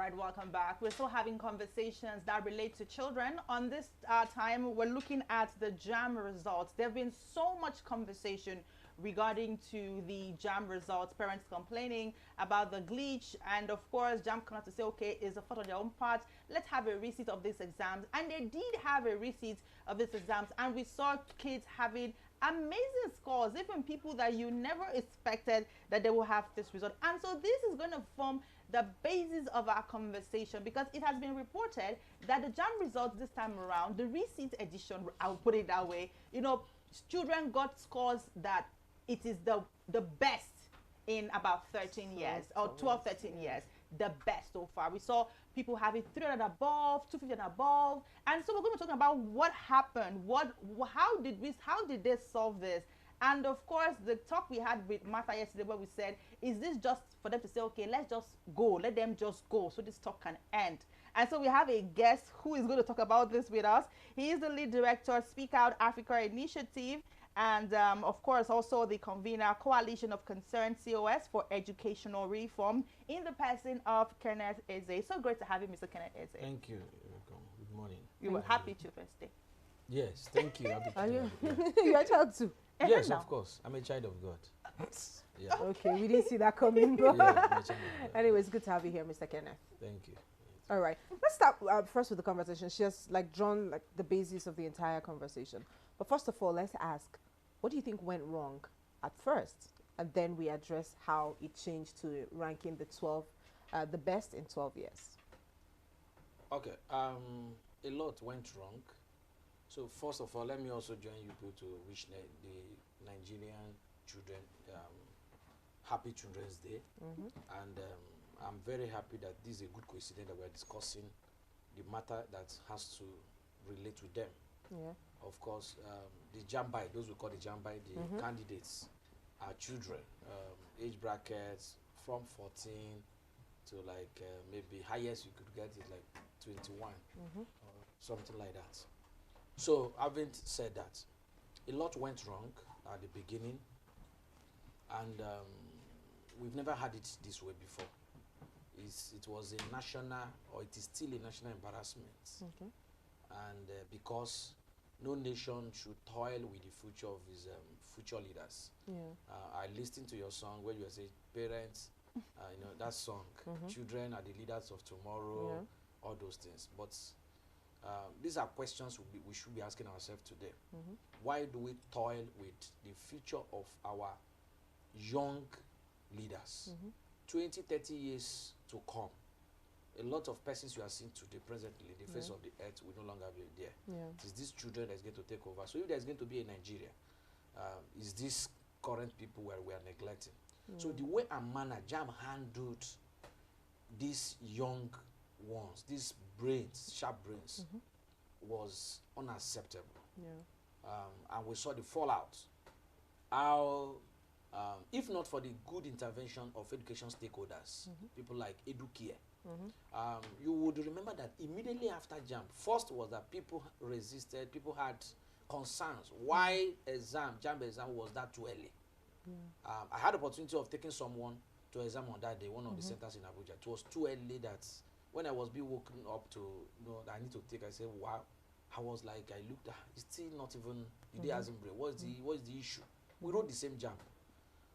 right, welcome back. We're still having conversations that relate to children. On this time, we're looking at the JAM results. There have been so much conversation regarding to the JAM results, parents complaining about the glitch, and of course, JAM come out to say, okay, it's a fault on their own part. Let's have a receipt of these exams. And they did have a receipt of these exams, and we saw kids having amazing scores, even people that you never expected that they will have this result. And so this is going to form the basis of our conversation, because it has been reported that the JAM results this time around, the receipt edition, I'll put it that way, you know, children got scores that it is the best in about 13 years or 12, 13 years, the best so far. We saw people having 300 above, 250 and above. And so we're going to be talking about what happened, how did they solve this? And of course, the talk we had with Martha yesterday, where we said, is this just for them to say, okay, let's just go, let them just go, so this talk can end? And so we have a guest who is going to talk about this with us. He is the lead director, Speak Out Africa Initiative, and of course, also the convener, Coalition of Concerned COS for Educational Reform, in the person of Kenneth Eze. So great to have you, Mr. Kenneth Eze. Thank you. You're welcome. Good morning. You were happy to first day. Yes, thank you. Happy to Are you? yeah. You're a child too. Yes, of course. I'm a child of God. Yeah. Okay, we didn't see that coming. But Yeah, I'm a child of God. anyways, good to have you here, Mr. Kenneth. Thank you. All right, let's start first with the conversation. She has drawn the basis of the entire conversation. But first of all, let's ask, what do you think went wrong at first? And then we address how it changed to ranking the best in 12 years. Okay. A lot went wrong. So first of all, let me also join you people to wish the Nigerian children happy Children's Day. And I'm very happy that this is a good coincidence that we're discussing the matter that has to relate with them. Yeah. Of course, the Jambai, those we call the Jambai, the candidates are children, age brackets from 14 to like maybe highest you could get is like 21 or something like that. So having said that, a lot went wrong at the beginning, and we've never had it this way before. It was a national, or it is still a national embarrassment. Okay. And because no nation should toil with the future of his future leaders. Yeah. I listened to your song where you were saying parents, you know, that song, children are the leaders of tomorrow, all those things. But these are questions we should be asking ourselves today. Why do we toil with the future of our young leaders? 20, 30 years to come. A lot of persons you are seeing today, presently, the face of the earth will no longer be there. Yeah. It is these children that's going to take over. So if there's going to be a Nigeria, is these current people where we are neglecting? So the way and manner JAM handled these young ones, these brains, sharp brains, was unacceptable. Yeah. And we saw the fallout. How, if not for the good intervention of education stakeholders, people like EduCare, you would remember that immediately after JAM, first was that people resisted, people had concerns. Why JAM exam was that too early? I had the opportunity of taking someone to exam on that day, one of the centers in Abuja. It was too early that when I was being woken up to, you know, that I need to take, I said, wow. I was like, I looked at, it's still not even, the day hasn't break. What's the issue? We wrote the same JAM.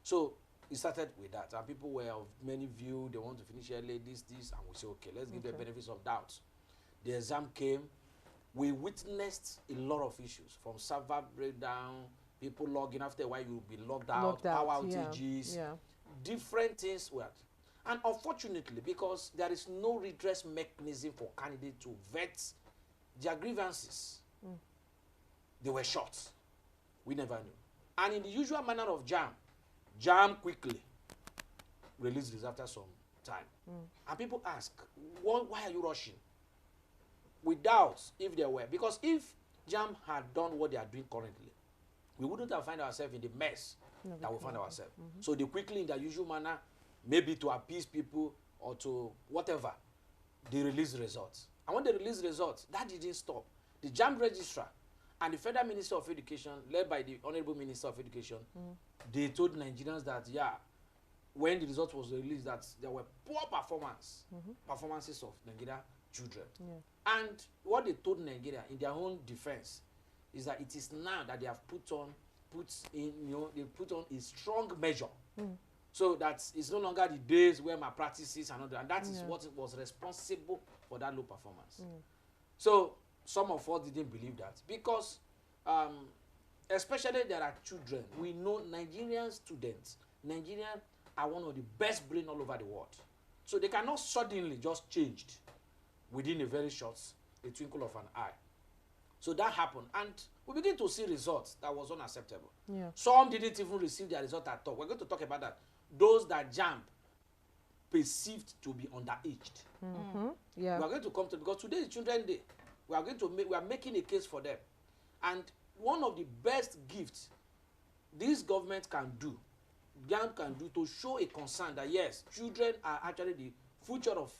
So it started with that, and people were of many view. They want to finish early, this, and we say, okay, let's give the benefits of doubt. The exam came. We witnessed a lot of issues, from server breakdown, people logging after a while, you'll be logged out, power outages, different things. And unfortunately, because there is no redress mechanism for candidates to vet their grievances, they were shot. We never knew. And in the usual manner of JAM quickly released this after some time. And people ask, why are you rushing? We doubt if there were, because if JAM had done what they are doing currently, we wouldn't have found ourselves in the mess that we found ourselves. So they quickly, in their usual manner, maybe to appease people or to whatever, they release results. And when they release results, that didn't stop. The JAM registrar and the Federal Minister of Education, led by the Honorable Minister of Education, they told Nigerians that, yeah, when the result was released, that there were poor performances of Nigeria children. Yeah. And what they told Nigeria in their own defense is that it is now that they have put on a strong measure. So that it's no longer the days where my practices and all that, and that is what was responsible for that low performance. So some of us didn't believe that, because especially there are children. We know Nigerian students, Nigerians are one of the best brain all over the world. So they cannot suddenly just change within a very short, a twinkle of an eye. So that happened, and we begin to see results that was unacceptable. Yeah. Some didn't even receive their result at all. We're going to talk about that. Those that Jamb perceived to be underaged. Yeah. We are going to come to, because today is Children's Day. We are making a case for them. And one of the best gifts this government can do, Jamb can do, to show a concern that yes, children are actually the future of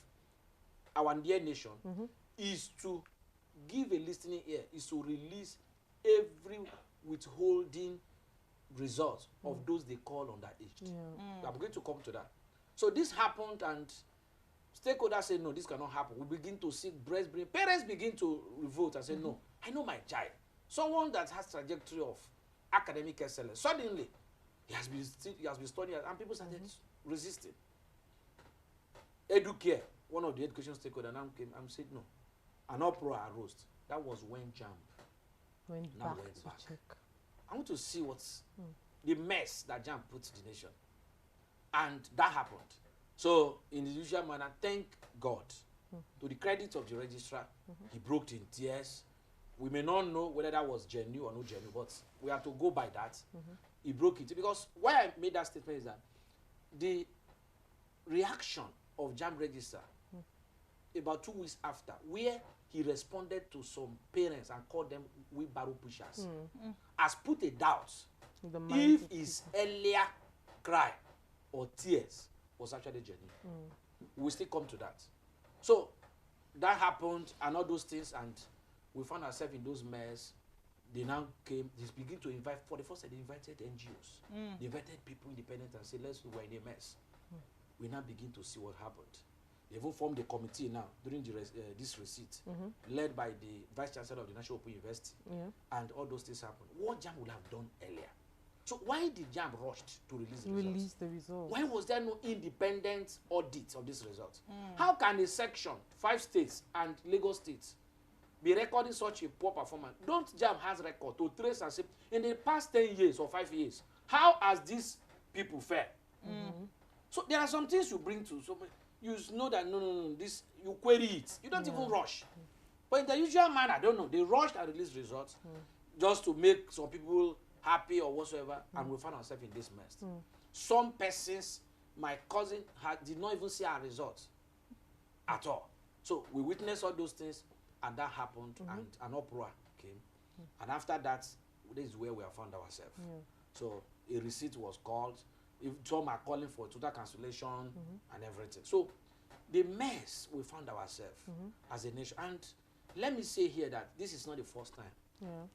our dear nation, is to give a listening ear, is to release every withholding result of those they call underaged. I'm going to come to that. So this happened, and stakeholders say no, this cannot happen. We begin to see breast brain. Parents begin to revolt and say no, I know my child, someone that has trajectory of academic excellence, suddenly he has been studying, and people started resisting. Educare, one of the education stakeholders, now came and said no. An uproar arose. That was when Jamb Went now back went to back. check. I want to see what's the mess that Jamb put to the nation. And that happened. So, in the usual manner, thank God. To the credit of the registrar, he broke in tears. We may not know whether that was genuine or not genuine, but we have to go by that. He broke it. Because why I made that statement is that the reaction of Jamb registrar about 2 weeks after, where he responded to some parents and called them wheelbarrow pushers, has put a doubt The if minds of his earlier cry or tears was actually genuine. We'll still come to that. So that happened, and all those things, and we found ourselves in those mess. They now came, they begin to invite, for the first time they invited NGOs. They invited people independent and said, we're in a mess. We now begin to see what happened. They even formed a committee now during this receipt, led by the Vice Chancellor of the National Open University. And all those things happened. What Jamb would have done earlier? So why did Jamb rush to release the results? Release the results. Why was there no independent audit of these results? How can a section, 5 states and Lagos State, be recording such a poor performance? Don't Jamb has record to trace and say, in the past 10 years or 5 years, how has these people fared? So there are some things you bring to, so you know that no, this, you query it. You don't even rush. But in the usual manner, I don't know, they rushed and released results just to make some people happy or whatsoever, and we found ourselves in this mess. Some persons, my cousin, did not even see our results at all. So we witnessed all those things, and that happened, and an uproar came. And after that, this is where we have found ourselves. So a receipt was called. If some are calling for total cancellation and everything. So the mess we found ourselves as a nation. And let me say here that this is not the first time.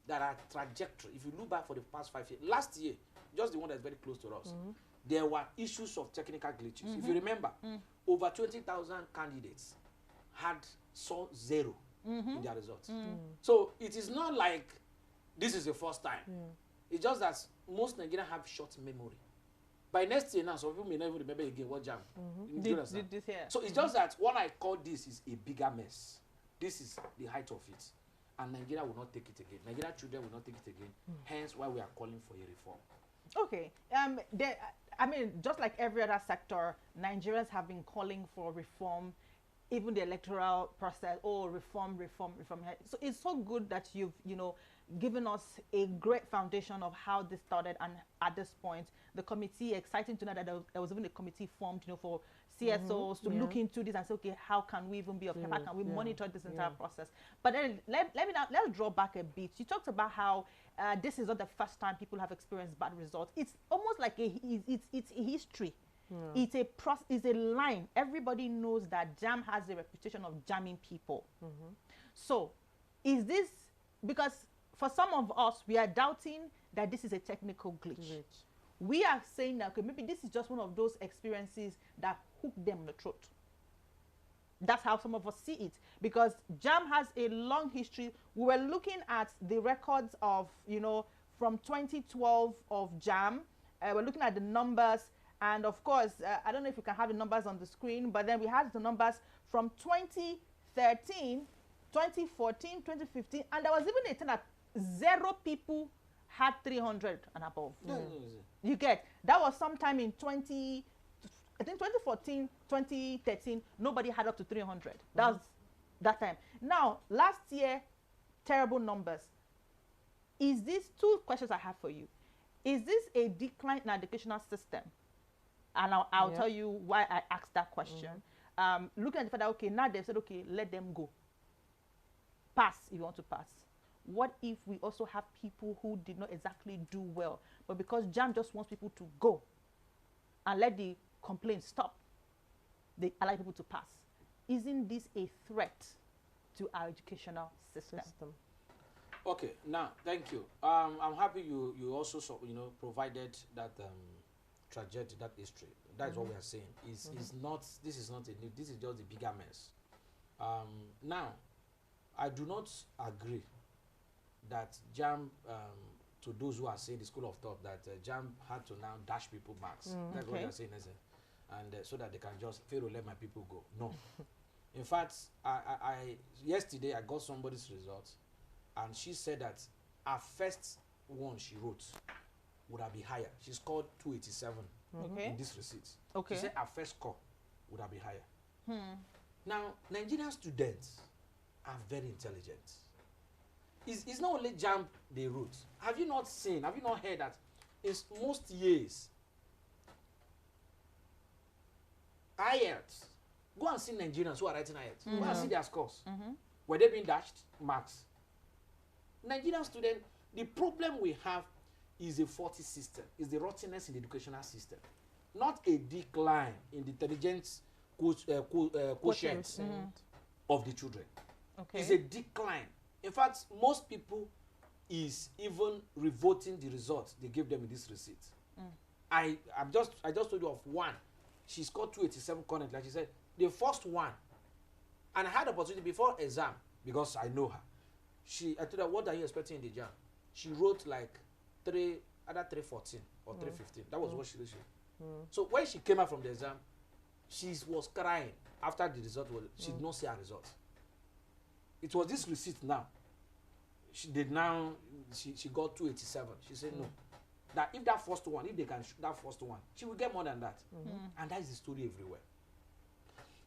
There are trajectory. If you look back for the past 5 years, last year, just the one that's very close to us, there were issues of technical glitches. If you remember, over 20,000 candidates had saw 0 in their results. So it is not like this is the first time. It's just that most Nigerians have short memory. By next year now, some people may not even remember again what Jamb. Did this here. So it's just that what I call this is a bigger mess. This is the height of it. And Nigeria will not take it again. Nigerian children will not take it again. Hence why we are calling for a reform. Okay. I mean, just like every other sector, Nigerians have been calling for reform, even the electoral process. Oh, reform. So it's so good that you've, given us a great foundation of how this started, and at this point, the committee, exciting to know that there was even a committee formed, for CSOs to look into this and say, okay, how can we even be of help? How can we monitor this entire process? But then let's draw back a bit. You talked about how this is not the first time people have experienced bad results. It's almost like it's a history. It's a line. Everybody knows that Jamb has a reputation of jamming people. So is this, because for some of us, we are doubting that this is a technical glitch. We are saying that, okay, maybe this is just one of those experiences that hook them in the throat. That's how some of us see it, because Jamb has a long history. We were looking at the records of, from 2012 of Jamb. We're looking at the numbers, and of course, I don't know if you can have the numbers on the screen, but then we had the numbers from 2013, 2014, 2015, and there was even a time that 0 people had 300 and above. You get, that was sometime in 2014, 2013, nobody had up to 300. That was that time. Now, last year, terrible numbers. Is this, 2 questions I have for you. Is this a decline in educational system? And I'll tell you why I asked that question. Looking at the fact that, okay, now they've said, okay, let them go. Pass if you want to pass. What if we also have people who did not exactly do well, but because Jamb just wants people to go and let the complaints stop, they allow people to pass? Isn't this a threat to our educational system? Okay, now thank you. I'm happy you also provided that trajectory, that history. That is what we are saying. This is not a new. This is just a bigger mess. Now, I do not agree that Jamb, to those who are saying the school of thought that Jamb had to now dash people marks. That's what they are saying, isn't it? And so that they can just Pharaoh let my people go. No. In fact, I yesterday I got somebody's results, and she said that her first one she wrote would have been higher. She scored 287 in this receipt. She said her first score would have been higher. Now, Nigerian students are very intelligent. It's not only Jamb they wrote. Have you not heard that in most years, IELTS, go and see Nigerians who are writing IELTS. Go and see their scores. Were they being dashed marks? Nigerian students, the problem we have is a faulty system, is the rottenness in the educational system, not a decline in the intelligence quotient of the children. It's a decline. In fact, most people is even revoting the results they gave them in this receipt. I just told you of one. She scored 287 currently, like she said. The first one, and I had the opportunity before exam, because I know her. I told her, what are you expecting in the exam? She wrote like either 314 or 315. That was what she wrote. So when she came out from the exam, she was crying after the result. She did not see her result. It was this receipt now. She got 287. She said no. That if that first one, if they can shoot that first one, she will get more than that. And that is the story everywhere.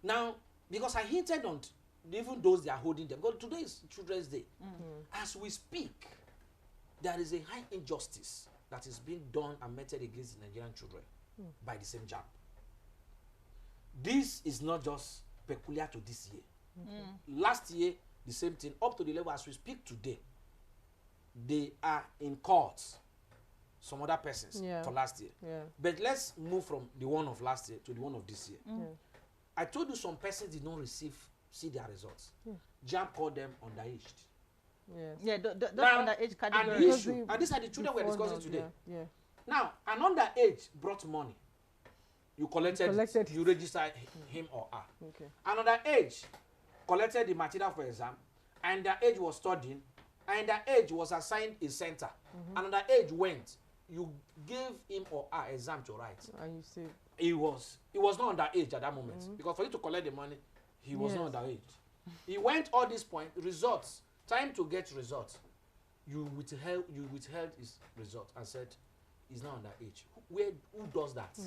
Now, because I hinted on even those they are holding them, because today is Children's Day. As we speak, there is a high injustice that is being done and meted against the Nigerian children by the same Jamb. This is not just peculiar to this year. Last year, the same thing, up to the level as we speak today, they are in court, some other persons for last year. But let's move from the one of last year to the one of this year. I told you some persons did not see their results. Jamb called them underaged. Those Now, underage category. and the issue, and these are the children we're discussing today. Now, an underage brought money. You collected. You registered him or her. Another age collected the material for exam, and the age was studying, and the age was assigned a center. Another age went. You gave him or her exam to write. And you see, He was not underage at that moment, because for you to collect the money, he was not underage. He went all this point, results, time to get results. You withheld his result and said he's not underage. Who does that?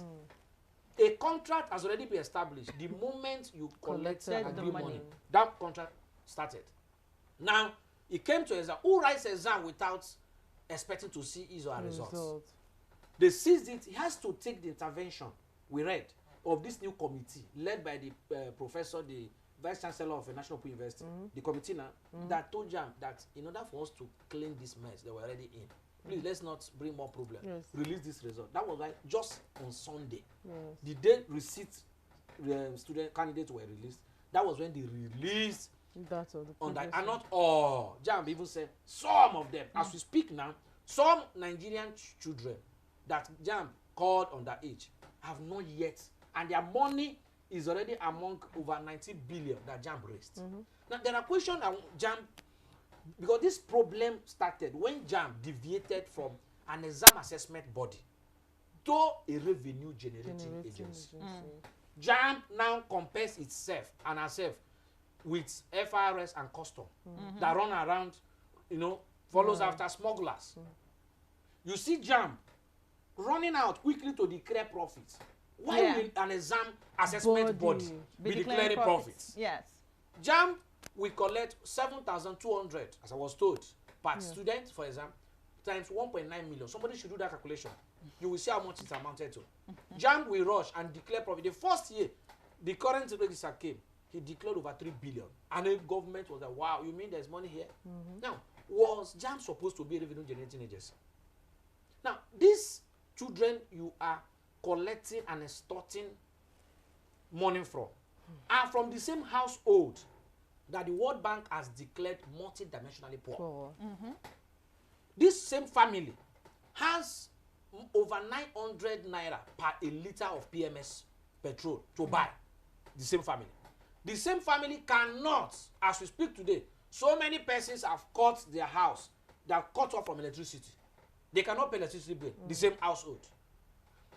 A contract has already been established. The moment you collected the money, that contract started. Now, it came to exam. Who writes exam without expecting to see his or her results? They seized it. He has to take the intervention, we read, of this new committee led by the professor, the vice chancellor of a national open university, the committee now, that told Jamb that in order for us to clean this mess they were already in, please let's not bring more problem. Release this result. That was like just on Sunday. The day student candidates were released, that was when they released on that. And not all. Jamb even said some of them. As we speak now, some Nigerian children that Jamb called underage have not yet, and their money is already among over 90 billion that Jamb raised. Now there are questions that Jamb, because this problem started when Jamb deviated from an exam assessment body to a revenue generating agency. Jamb now compares itself and herself with FRS and custom that run around, you know, follows after smugglers. You see Jamb running out quickly to declare profits. Why will an exam assessment body be declaring profits? Yes. Jamb we collect 7,200, as I was told, per student for exam, times 1.9 million. Somebody should do that calculation. You will see how much it's amounted to. Jamb will rush and declare profit. The first year, the current register came, he declared over 3 billion. And the government was like, wow, you mean there's money here? Now, was Jamb supposed to be a revenue generating agency? Now, these children you are collecting and extorting money from are from the same household that the World Bank has declared multidimensionally poor. This same family has over 900 naira per a liter of PMS petrol to buy. The same family. The same family cannot, as we speak today, so many persons have cut their house, they are cut off from electricity. They cannot pay electricity bill. The same household.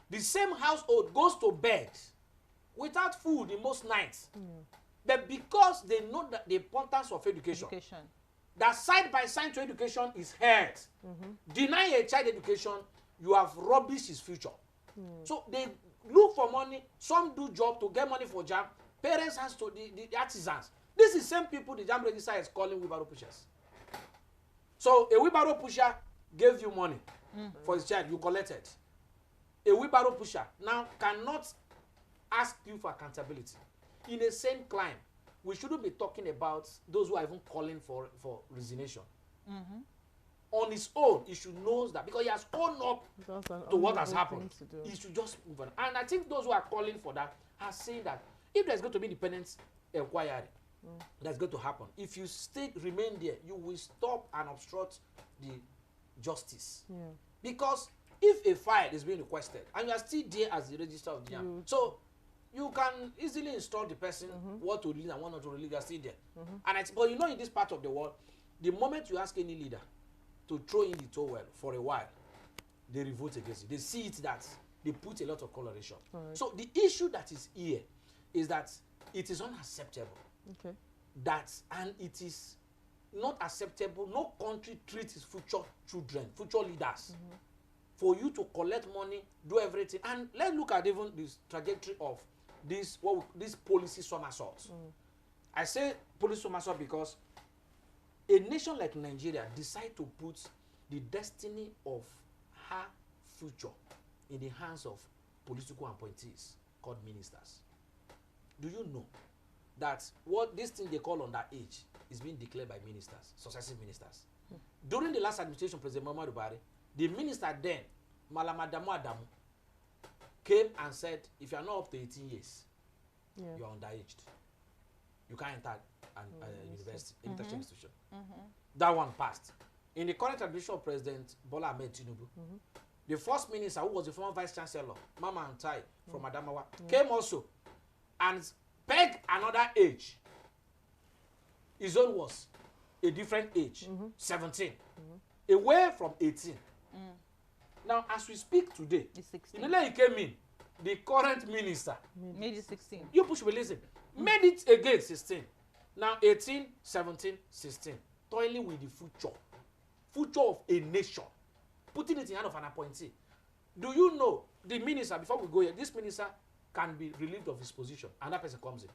The same household goes to bed without food in most nights. But because they know that the importance of education, that side by side to education is health. Deny a child education, you have rubbished his future. So they look for money. Some do job to get money for Jamb. Parents has to the artisans. This is same people the Jamb register is calling wheelbarrow pushers. So a wheelbarrow pusher gave you money for his child, you collected. A wheelbarrow pusher now cannot ask you for accountability. In a same climb, we shouldn't be talking about those who are even calling for resignation. On his own, he should know that because he has owned up to what has happened, he should just move on. And I think those who are calling for that are saying that if there's going to be independent inquiry, that's going to happen. If you remain there, you will stop and obstruct the justice. Because if a file is being requested and you are still there as the registrar of the Jamb, so you can easily instruct the person what to release and what not to release. You are still there. But you know, in this part of the world, the moment you ask any leader to throw in the towel for a while, they revolt against it. They see it that they put a lot of coloration. So the issue that is here is that it is unacceptable. That, and it is not acceptable. No country treats its future children, future leaders, for you to collect money, do everything. And let's look at even this trajectory of this policy somersault. I say policy somersault because a nation like Nigeria decide to put the destiny of her future in the hands of political appointees called ministers. Do you know that what this thing they call underage is being declared by ministers, successive ministers? During the last administration, President Muhammadu Buhari, the minister then, Malam Adamu Adamu, came and said, if you are not up to 18 years, you are underaged. You can't enter an university, international institution. That one passed. In the current administration of President Bola Ahmed Tinubu, the first minister, who was the former vice chancellor, Mama Antai from Adamawa, came also and pegged another age. His own was a different age, 17, away from 18. Now, as we speak today, immediately he came in, the current minister made it 16. You push me, listen. Made it again 16. Now 18, 17, 16. Toiling with the future of a nation, putting it in the hand of an appointee. Do you know the minister, before we go here, this minister can be relieved of his position and that person comes in.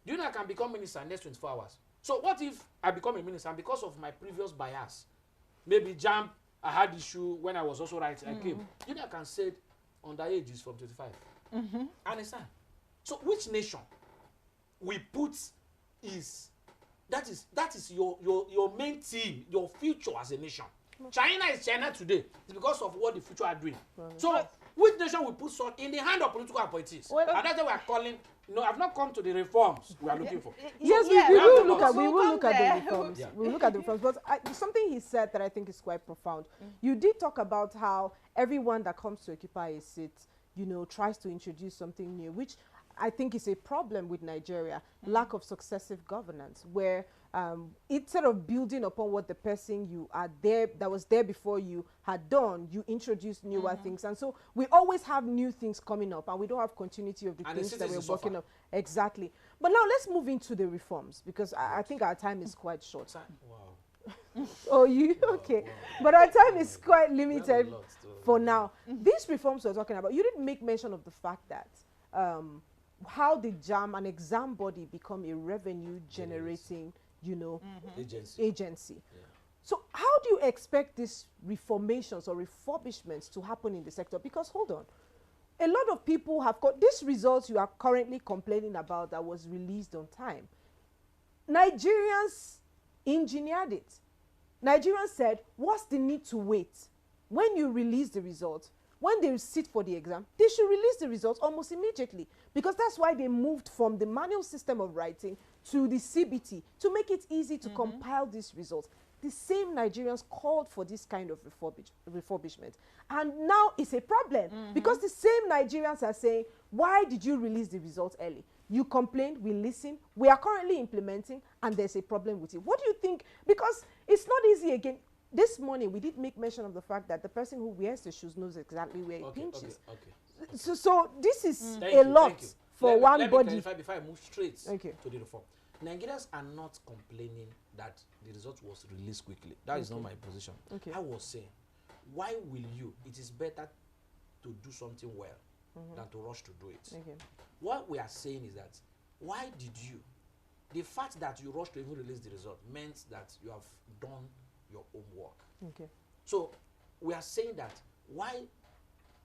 Do you know I can become minister in the next 24 hours? So what if I become a minister and because of my previous bias, maybe Jamb, I had issue when I was also writing, I came. You know I can say underage is from 25. Understand? So which nation we put is that is your main team, your future as a nation. China is China today. It's because of what the future are doing. So Which nation will put salt in the hand of political appointees? Well, and that's why we are calling. No, I've not come to the reforms we are looking for. Yes, Yeah, we we have will to look look. at we will We'll look come at there. the reforms. Yeah. We will look at the reforms. But something he said that I think is quite profound. You did talk about how everyone that comes to occupy a seat, you know, tries to introduce something new, which I think is a problem with Nigeria. Lack of successive governance, where instead of building upon what the person you are there that was there before you had done, you introduce newer things, and so we always have new things coming up, and we don't have continuity of the And the things that we're citizens working suffer. on. Exactly. But now let's move into the reforms, because I think our time is quite short. Wow. Oh, you okay? wow. But our time is quite We have a limited lot to- for now. These reforms we're talking about, you did make mention of the fact that how did JAM, an exam body, become a revenue generating, you know, agency. Yeah. So how do you expect these reformations or refurbishments to happen in the sector? Because hold on, a lot of people have got these results you are currently complaining about that was released on time. Nigerians engineered it. Nigerians said, what's the need to wait? When you release the results, when they sit for the exam, they should release the results almost immediately, because that's why they moved from the manual system of writing to the CBT to make it easy to compile these results. The same Nigerians called for this kind of refurbishment. And now it's a problem because the same Nigerians are saying, why did you release the results early? You complained, we listened, we are currently implementing, and there's a problem with it. What do you think? Because it's not easy again. This morning, we did make mention of the fact that the person who wears the shoes knows exactly where it pinches. Okay. So this is Thank a you, lot thank you. for Let one me body. clarify before I move straight Okay. to the reform. Nigerians are not complaining that the result was released quickly. That is not my position. Okay. I was saying, why will you? It is better to do something well than to rush to do it. Okay. What we are saying is that, why did you? The fact that you rushed to even release the result meant that you have done your homework. Okay. So we are saying that, why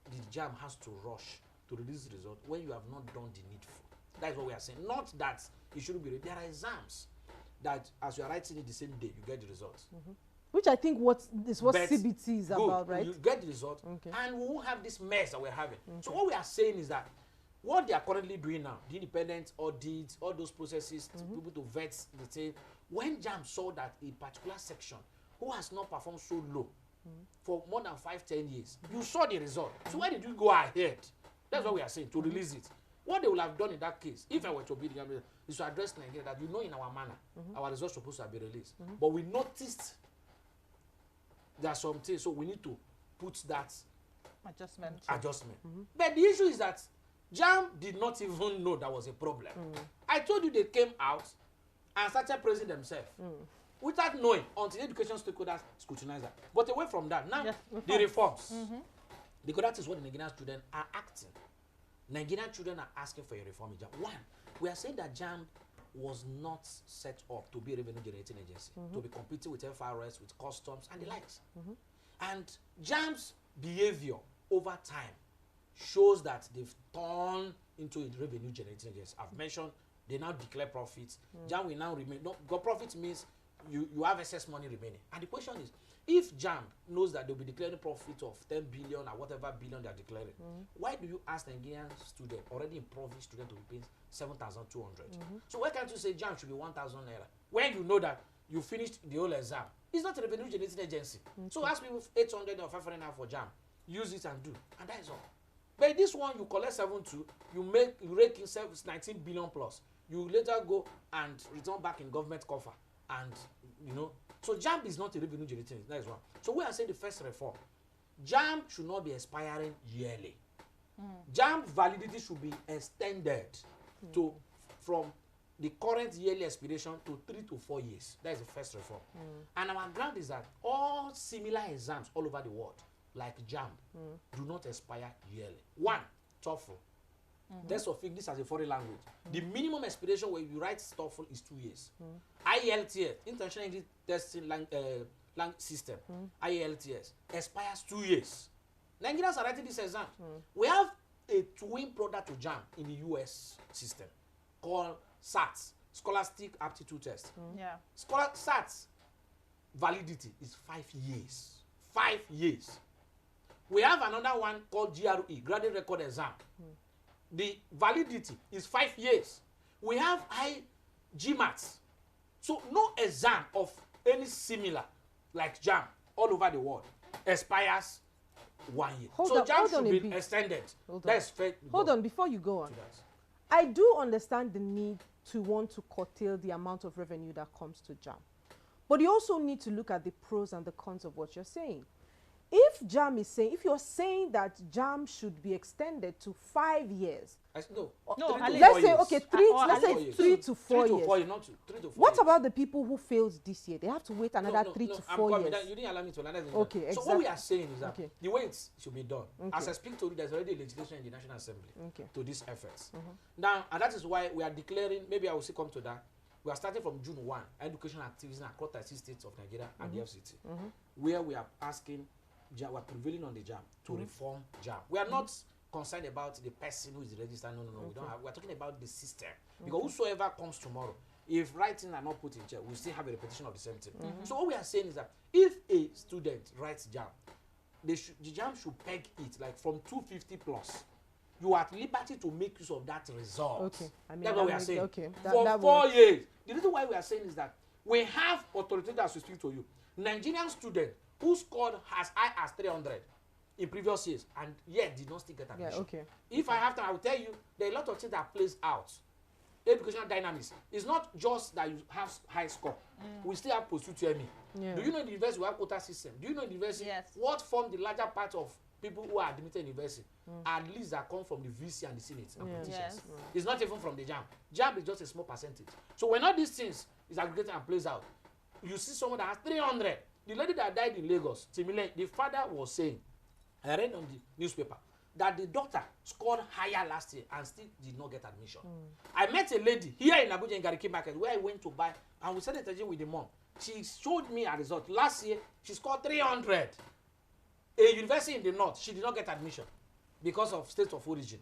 the JAM has to rush to release the result when you have not done the needful? That is what we are saying. Not that it shouldn't be ready. There are exams that, as you are writing it the same day, you get the results. Which I think what But CBT is good, about, right? you get the result, Okay. and we won't have this mess that we're having. So what we are saying is that what they are currently doing now, the independent audits, all those processes to be able to vet the thing, when JAM saw that a particular section who has not performed so low for more than 5-10 years, you saw the result. So why did you go ahead? That's what we are saying, to release it. What they will have done in that case, if I were to be the government, is to address Nigeria that, you know, in our manner, our results supposed to have been released. But we noticed there are some things, so we need to put that adjustment. But the issue is that JAM did not even know that was a problem. I told you they came out and started praising themselves without knowing until education stakeholders scrutinize that. But away from that, now the reforms. Because that is what the Nigerian children are acting. Nigerian children are asking for a reform in JAM. One, we are saying that JAM was not set up to be a revenue generating agency, to be competing with FRS, with customs, and the likes. And JAM's behavior over time shows that they've turned into a revenue generating agency. I've mentioned they now declare profits. JAM will now remain. No, because profit means you have excess money remaining. And the question is, if JAM knows that they'll be declaring profit of 10 billion or whatever billion they're declaring, why do you ask Nigerian student, already in profit student, to be paying 7,200? So why can't you say JAM should be 1,000 naira when you know that you finished the whole exam? It's not a revenue generating agency. So ask people 800 or 500 naira for JAM. Use it and do. And that is all. But this one, you collect 7.2, you rake in 19 billion plus. You later go and return back in government coffer. And, you know, so JAM is not a revenue generating. That is one. So we are saying the first reform, JAM should not be expiring yearly. JAM validity should be extended to from the current yearly expiration to 3 to 4 years. That is the first reform. And our ground is that all similar exams all over the world, like JAM, do not expire yearly. One, TOEFL. Test of English as a foreign language. The minimum expiration when you write TOEFL is 2 years. IELTS, International English Testing Language System, IELTS, expires 2 years. Nigerians are writing this exam. We have a twin product to JAM in the US system called SAT, Scholastic Aptitude Test. SAT validity is 5 years. 5 years. We have another one called GRE, Graduate Record Exam. The validity is 5 years. We have GMAT. So no exam of any similar like Jamb all over the world expires 1 year. So Jamb should be extended. That's fair. Hold on, before you go on. I do understand the need to want to curtail the amount of revenue that comes to Jamb. But you also need to look at the pros and the cons of what you're saying. If you're saying that Jamb should be extended to 5 years. No, let's say, okay, let's say 3 to 4 years. 3 to 4 What years. about the people who failed this year? They have to wait another 3 to 4 years. You didn't allow me to analyze it. Okay, exactly. So what we are saying is that the way it should be done, as I speak to you, there's already legislation in the National Assembly to these efforts. Now, and that is why we are declaring, maybe I will still come to that, we are starting from June 1, education activities across 36 states of Nigeria and the FCT, where we are asking, we are prevailing on the Jamb to reform Jamb. We are not concerned about the person who is registered. No. We don't have. We are talking about the system. Because whosoever comes tomorrow, if writing are not put in check, we still have a repetition of the same thing. So what we are saying is that if a student writes Jamb, the Jamb should peg it like from 250 plus. You are at liberty to make use of that result. Okay, I mean, that's what we are saying. Okay, for 4 years. The reason why we are saying is that we have authoritative as we speak to you. Nigerian student who scored as high as 300 in previous years and yet did not still get admission. Yeah, okay. If I have time, I will tell you there are a lot of things that plays out. Educational dynamics. It's not just that you have high score. We still have pursuit ME. Do you know in the university we have quota system? Do you know in the university what form the larger part of people who are admitted in university? At least that come from the VC and the Senate and politicians. It's not even from the Jamb. Jamb is just a small percentage. So when all these things is aggregated and plays out, you see someone that has 300. The lady that died in Lagos, Timile, the father was saying, I read on the newspaper, that the daughter scored higher last year and still did not get admission. I met a lady here in Abuja in Gariki Market where I went to buy, and we started talking with the mom. She showed me a result. Last year, she scored 300. A university in the north, she did not get admission because of state of origin.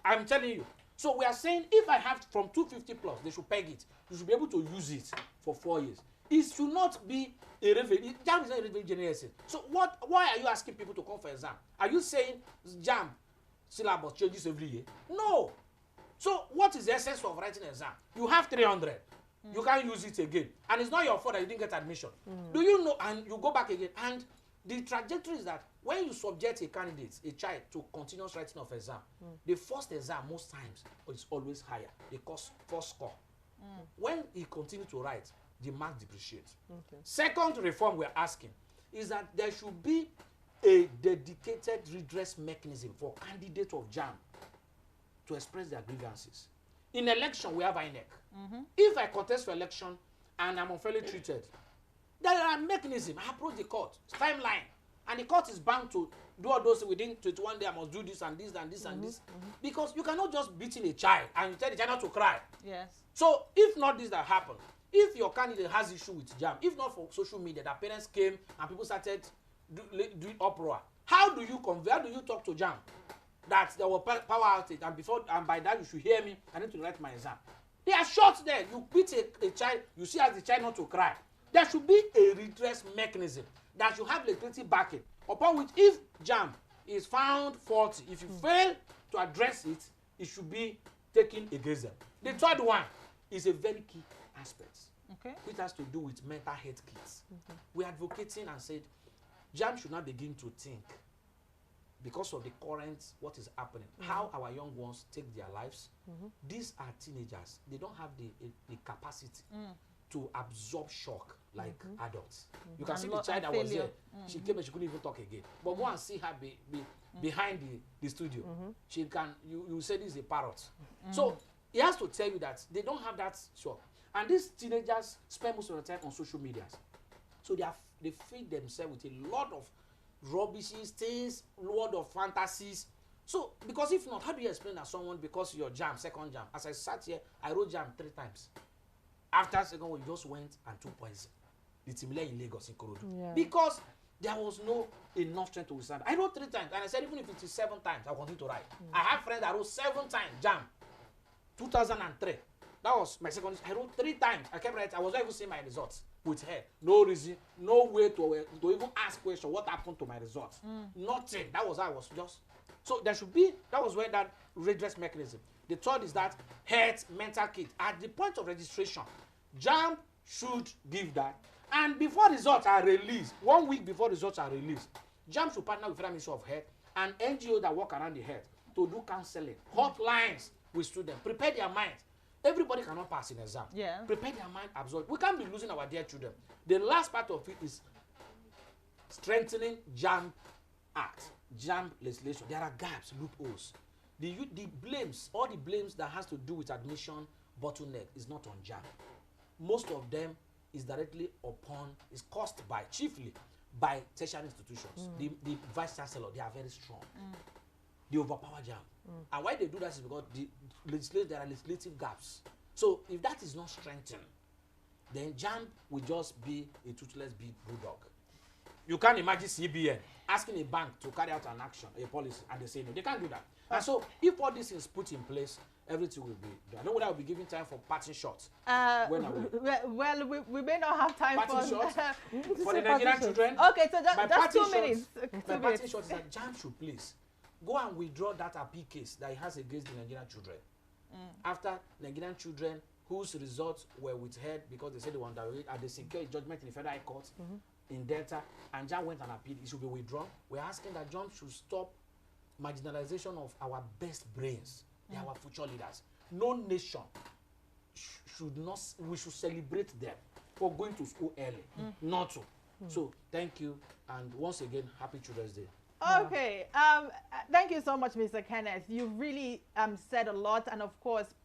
I'm telling you. So we are saying if I have from 250 plus, they should peg it. You should be able to use it for 4 years. It should not be a revenue. Jamb is not a revenue generating. So why are you asking people to come for exam? Are you saying Jamb syllabus changes every year? No. So what is the essence of writing an exam? You have 300. You can't use it again. And it's not your fault that you didn't get admission. Do you know? And you go back again. And the trajectory is that when you subject a candidate, a child, to continuous writing of exam, the first exam most times is always higher. The first score. When he continues to write, the mark depreciates. Second reform we're asking is that there should be a dedicated redress mechanism for candidates of Jamb to express their grievances. In election, we have INEC. If I contest for election and I'm unfairly treated, there are mechanisms. I approach the court, timeline, and the court is bound to do all those within 21 days. I must do this and this and this and this, because you cannot just beat in a child and you tell the child not to cry. Yes. So if not this that happened, if your candidate has issue with Jamb, if not for social media, that parents came and people started doing uproar, how do you convey? How do you talk to Jamb that there was power outage and by that you should hear me? I need to write my exam. They are short there. You beat a child, you see as the child not to cry. There should be a redress mechanism that should have legislative backing, upon which if Jamb is found faulty, if you fail to address it, it should be taken against them. The third one is a very key aspect, which has to do with mental health kids. We are advocating and said Jamb should not begin to think, because of the current what is happening, how our young ones take their lives. These are teenagers. They don't have the capacity to absorb shock like adults. You can see the child that was there. She came and she couldn't even talk again. But go and see her behind the studio. She can, you say this is a parrot. So he has to tell you that they don't have that shock. And these teenagers spend most of the time on social media. So they feed themselves with a lot of rubbishes, things, lot of fantasies. So, because if not, how do you explain that someone, because your Jamb, second Jamb, as I sat here, I wrote Jamb 3 times. After second one, you just went and took poison. The Timile in Lagos, in Korodu. Because there was no enough strength to withstand. I wrote 3 times, and I said even if it is 7 times, I'll continue to write. I have friends that wrote 7 times Jamb. 2003. That was my second. I wrote 3 times. I kept writing. I was not even seeing my results. with her. No reason, no way to even ask question. What happened to my results? Nothing. That was how I was just. So there should be. That was where that redress mechanism. The third is that health mental kit at the point of registration. Jamb should give that, and before results are released, 1 week before results are released, Jamb should partner with Federal Ministry of Health and NGO that work around the health to do counseling, hotlines with students, prepare their minds. Everybody cannot pass in exam. Yeah. Prepare their mind, absorb. We can't be losing our dear children. The last part of it is strengthening Jamb Act, Jamb legislation. There are gaps, loopholes. The blames, all the blames that has to do with admission bottleneck is not on Jamb. Most of them is directly upon, is caused by, chiefly by tertiary institutions. The vice chancellor, they are very strong. They overpower Jamb. And why they do that is because there are legislative gaps. So if that is not strengthened, then Jamb will just be a toothless big bulldog. You can't imagine CBN asking a bank to carry out an action, a policy, and they say no. They can't do that. And so if all this is put in place, everything will be done. I know that I will be giving time for parting shots. When are we? We may not have time parting for shots for the Nigerian children. Okay, so just 2 minutes. My parting shot is that Jamb should please go and withdraw that appeal case that he has against the Nigerian children. After Nigerian children whose results were withheld because they said they were underweight and they secured judgment in the federal court in Delta, and Jamb went and appealed, it should be withdrawn. We're asking that Jamb should stop marginalization of our best brains. They are our future leaders. No nation should not, we should celebrate them for going to school early, not to. So thank you, and once again, happy Children's Day. Okay, thank you so much, Mr. Kenneth. You really said a lot, and of course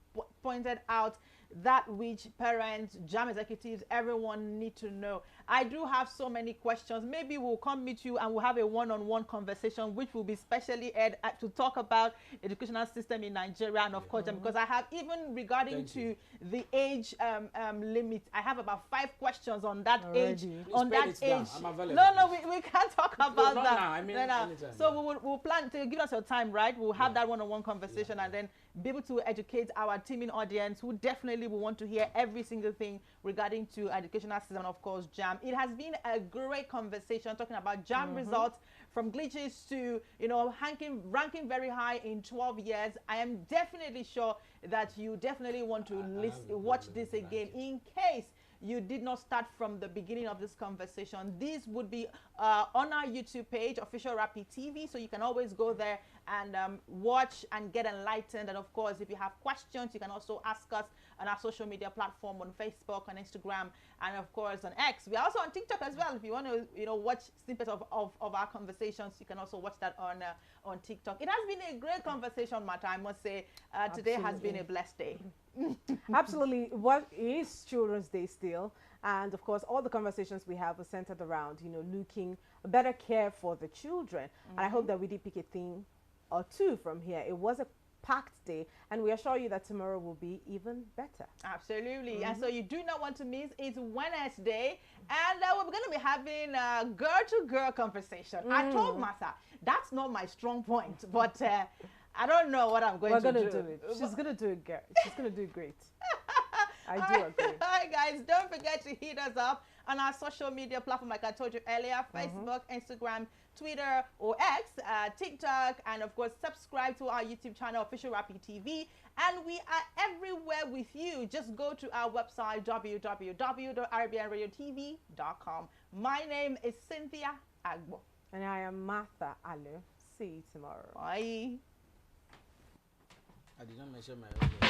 pointed out that which parents, Jamb executives, everyone need to know. I do have so many questions. Maybe we'll come meet you and we'll have a one-on-one conversation, which will be specially aired to talk about educational system in Nigeria and of course, because I have even regarding to the age limit, I have about 5 questions on that age. On that age. No, we can't talk about that. Now. I mean, so we'll plan to give us your time, right? We'll have that one-on-one conversation and then be able to educate our teaming audience who definitely will want to hear every single thing regarding to educational system and of course Jamb. It has been a great conversation talking about Jamb results from glitches to, you know, ranking very high in 12 years. I am definitely sure that you definitely want to watch this again in case you did not start from the beginning of this conversation. This would be on our YouTube page, Official Rapid TV, so you can always go there and watch and get enlightened. And of course, if you have questions, you can also ask us on our social media platform on Facebook, on Instagram, and of course on X. We're also on TikTok as well. If you want to, you know, watch snippets of our conversations, you can also watch that on TikTok. It has been a great conversation, Martha. I must say, today has been a blessed day. Absolutely. What is Children's Day still? And of course, all the conversations we have are centered around, you know, looking better care for the children. And I hope that we did pick a thing or two from here. It was a packed day, and we assure you that tomorrow will be even better. Absolutely. And so you do not want to miss. It's Wednesday, and we're going to be having a girl-to-girl conversation. I told Martha that's not my strong point, but I don't know what I'm going to do. We're going to do it. She's going to do it, girl. She's going to do great. I do agree. All right, guys, don't forget to hit us up on our social media platform, like I told you earlier, Facebook, Instagram, Twitter, or X, TikTok, and of course, subscribe to our YouTube channel, Official Rapid TV. And we are everywhere with you. Just go to our website, www.rbianradiotv.com. My name is Cynthia Agbo. And I am Martha Alu. See you tomorrow. Bye. I did not mention my own name.